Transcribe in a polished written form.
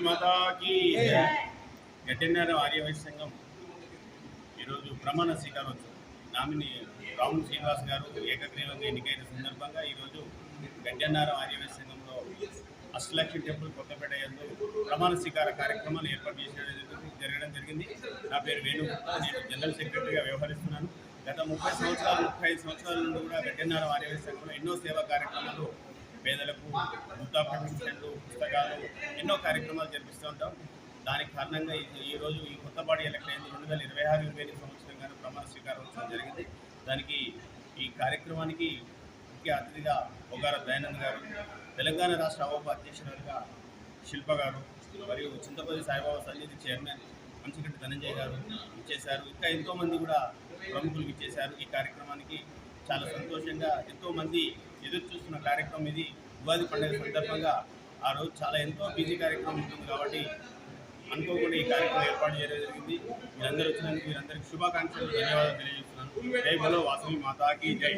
మాతాకి గడ్డెన్నర ఆర్యవైశ్య సంఘం ఈరోజు ప్రమాణ స్వీకారోత్సవం నామిని రాములు శ్రీనివాస్ గారు ఏకగ్రీవంగా ఎన్నికైన సందర్భంగా ఈరోజు గడ్డెన్నర ఆర్యవైశ్య సంఘంలో అష్టలక్ష్మి టెంపుల్ కొత్తపేట యందు ప్రమాణ స్వీకార కార్యక్రమాలు ఏర్పాటు జరగడం జరిగింది. నా పేరు వేణు, నేను జనరల్ సెక్రటరీగా వ్యవహరిస్తున్నాను. గత 35 సంవత్సరాల నుండి కూడా గడ్డెన్నర ఆర్యవైశ్య సంఘంలో ఎన్నో సేవా కార్యక్రమాలు, పేదలకు వృద్ధాప్య పెన్షన్లు, పుస్తకాలు, ఎన్నో కార్యక్రమాలు జరిపిస్తూ ఉంటాం. దానికి కారణంగా ఈరోజు ఈ కొత్తపాటి ఎలక్ట్ అయింది 2026-28 సంవత్సరంగానే ప్రమాణ స్వీకారోత్సవం జరిగింది. దానికి ఈ కార్యక్రమానికి ముఖ్య అతిథిగా బొగ్గార దయానంద్ గారు, తెలంగాణ రాష్ట్ర అవోప అధ్యక్షురాలుగా శిల్ప గారు, మరియు చింతపల్లి సాయిబాబా సన్నిధి చైర్మన్ మంచిగడ్డి ధనంజయ్ గారు ఇచ్చేశారు. ఇంకా ఎంతోమంది కూడా ప్రముఖులు ఇచ్చేశారు. ఈ కార్యక్రమానికి చాలా సంతోషంగా ఎంతోమంది ఎదురు చూస్తున్న కార్యక్రమం ఇది. ఉగాది పండుగ సందర్భంగా ఆ రోజు చాలా ఎంతో బిజీ కార్యక్రమం ఉంటుంది కాబట్టి అనుకోకుండా ఈ కార్యక్రమం ఏర్పాటు చేయడం జరిగింది. మీరందరూ వచ్చినందుకు మీరందరికీ శుభాకాంక్షలు, ధన్యవాదాలు తెలియజేస్తున్నాను. జై బలో వాసవి మాతాకి జై.